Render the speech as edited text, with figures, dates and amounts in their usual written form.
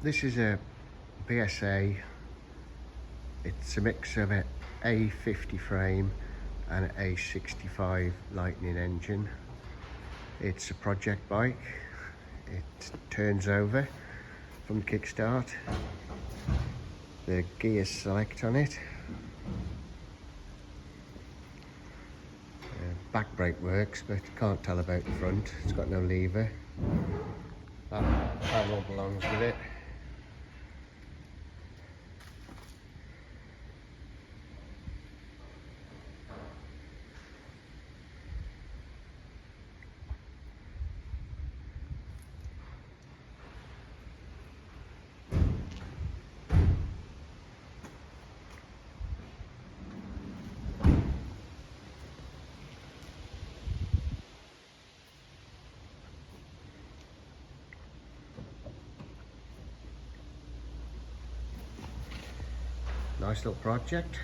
This is a BSA. It's a mix of an A50 frame and an A65 Lightning engine. It's a project bike. It turns over from kickstart. The gears select on it. Back brake works, but can't tell about the front. It's got no lever. That panel belongs with it. Nice little project.